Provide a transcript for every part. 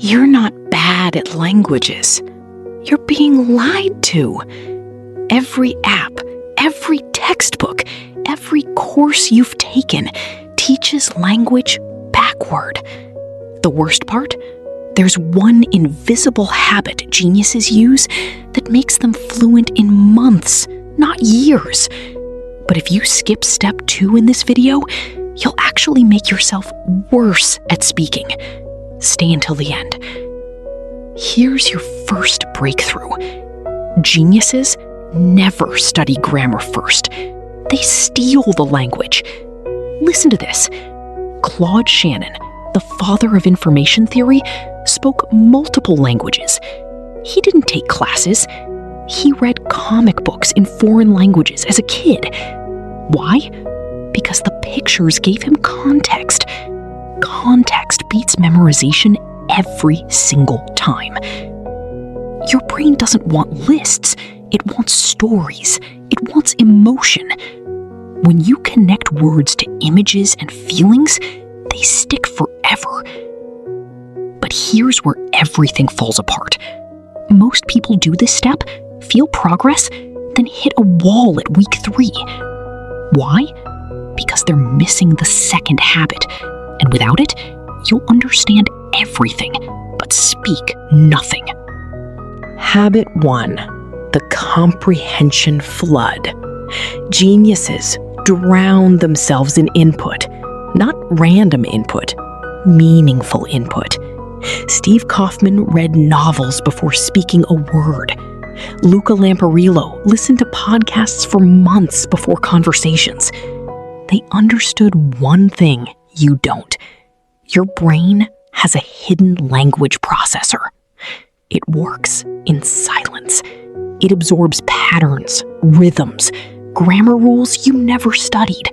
You're not bad at languages. You're being lied to. Every app, every textbook, every course you've taken teaches language backward. The worst part? There's one invisible habit geniuses use that makes them fluent in months, not years. But if you skip step 2 in this video, you'll actually make yourself worse at speaking. Stay until the end. Here's your first breakthrough. Geniuses never study grammar first. They steal the language. Listen to this. Claude Shannon, the father of information theory, spoke multiple languages. He didn't take classes. He read comic books in foreign languages as a kid. Why? Because the pictures gave him context. Context beats memorization every single time. Your brain doesn't want lists. It wants stories. It wants emotion. When you connect words to images and feelings, they stick forever. But here's where everything falls apart. Most people do this step, feel progress, then hit a wall at week 3. Why? Because they're missing the second habit, and without it, you'll understand everything, but speak nothing. Habit 1, the comprehension flood. Geniuses drown themselves in input, not random input, meaningful input. Steve Kaufman read novels before speaking a word. Luca Lamperillo listened to podcasts for months before conversations. They understood one thing you don't. Your brain has a hidden language processor. It works in silence. It absorbs patterns, rhythms, grammar rules you never studied,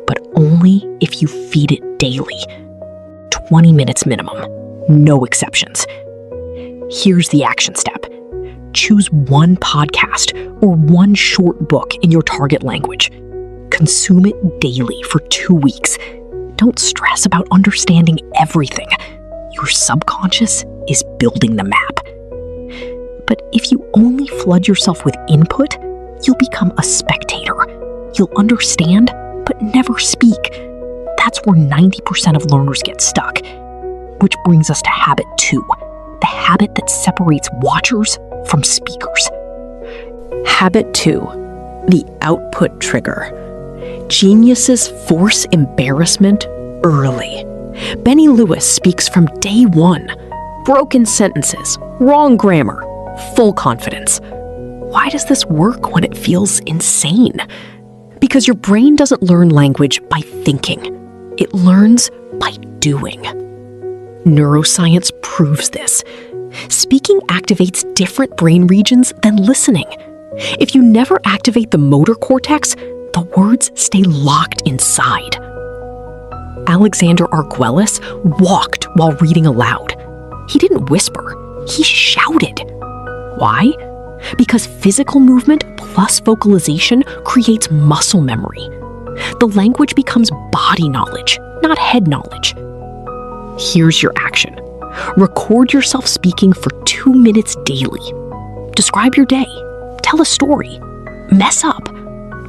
but only if you feed it daily. 20 minutes minimum, no exceptions. Here's the action step. Choose one podcast or one short book in your target language. Consume it daily for 2 weeks. Don't stress about understanding everything. Your subconscious is building the map. But if you only flood yourself with input, you'll become a spectator. You'll understand, but never speak. That's where 90% of learners get stuck. Which brings us to habit 2, the habit that separates watchers from speakers. Habit 2, the output trigger. Geniuses force embarrassment early. Benny Lewis speaks from day 1. Broken sentences, wrong grammar, full confidence. Why does this work when it feels insane? Because your brain doesn't learn language by thinking. It learns by doing. Neuroscience proves this. Speaking activates different brain regions than listening. If you never activate the motor cortex, the words stay locked inside. Alexander Arguelles walked while reading aloud. He didn't whisper, he shouted. Why? Because physical movement plus vocalization creates muscle memory. The language becomes body knowledge, not head knowledge. Here's your action. Record yourself speaking for 2 minutes daily. Describe your day. Tell a story. Mess up.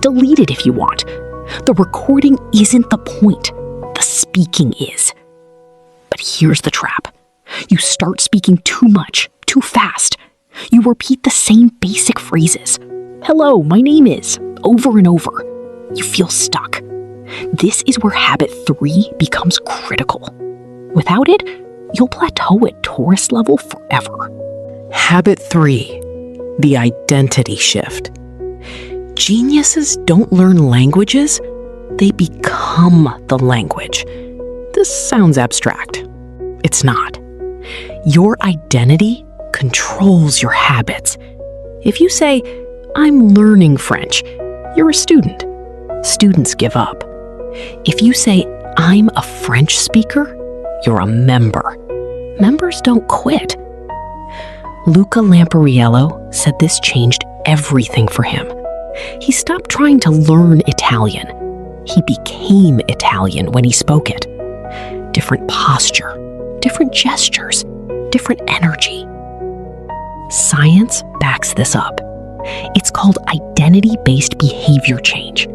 Delete it if you want. The recording isn't the point. The speaking is. But here's the trap. You start speaking too much, too fast. You repeat the same basic phrases. Hello, my name is, over and over. You feel stuck. This is where habit 3 becomes critical. Without it, you'll plateau at tourist level forever. Habit 3, the identity shift. Geniuses don't learn languages, they become the language. This sounds abstract. It's not. Your identity controls your habits. If you say, I'm learning French, you're a student. Students give up. If you say, I'm a French speaker, you're a member. Members don't quit. Luca Lamperillo said this changed everything for him. He stopped trying to learn Italian. He became Italian when he spoke it. Different posture, different gestures, different energy. Science backs this up. It's called identity-based behavior change.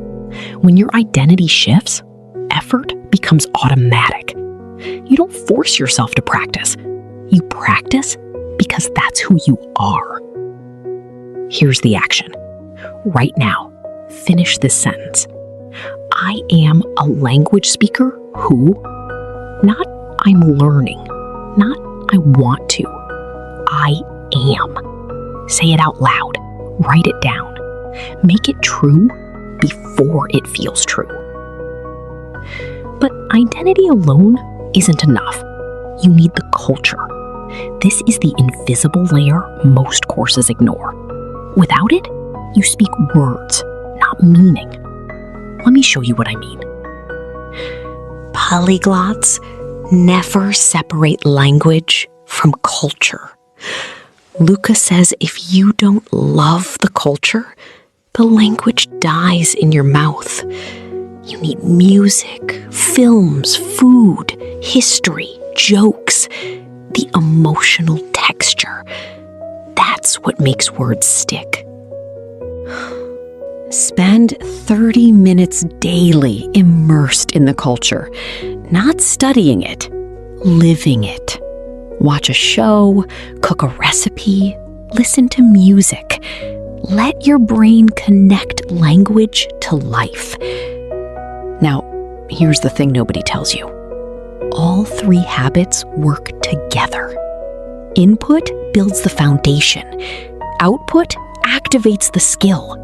When your identity shifts, effort becomes automatic. You don't force yourself to practice. You practice because that's who you are. Here's the action. Right now, finish this sentence. I am a language speaker who, not I'm learning, not I want to, I am. Say it out loud. Write it down. Make it true before it feels true. But identity alone isn't enough. You need the culture. This is the invisible layer most courses ignore. Without it, you speak words, not meaning. Let me show you what I mean. Polyglots never separate language from culture. Luca says if you don't love the culture, the language dies in your mouth. You need music, films, food, history, jokes, the emotional texture. That's what makes words stick. Spend 30 minutes daily immersed in the culture, not studying it, living it. Watch a show, cook a recipe, listen to music. Let your brain connect language to life. Now, here's the thing nobody tells you. All three habits work together. Input builds the foundation. Output activates the skill.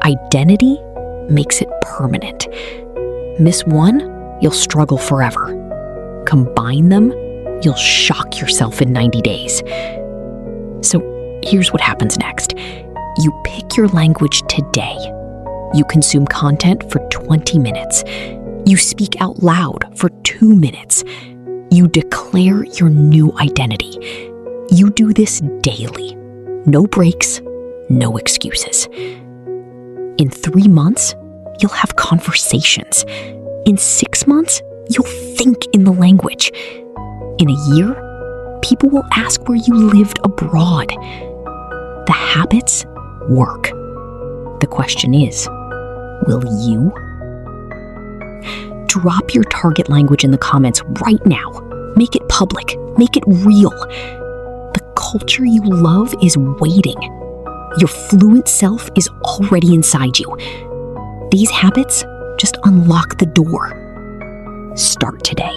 Identity makes it permanent. Miss one, you'll struggle forever. Combine them, you'll shock yourself in 90 days. So here's what happens next. You pick your language today. You consume content for 20 minutes. You speak out loud for 2 minutes. You declare your new identity. You do this daily. No breaks, no excuses. In 3 months, you'll have conversations. In 6 months, you'll think in the language. In a year, people will ask where you lived abroad. The habits work. The question is, will you? Drop your target language in the comments right now. Make it public. Make it real. The culture you love is waiting. Your fluent self is already inside you. These habits just unlock the door. Start today.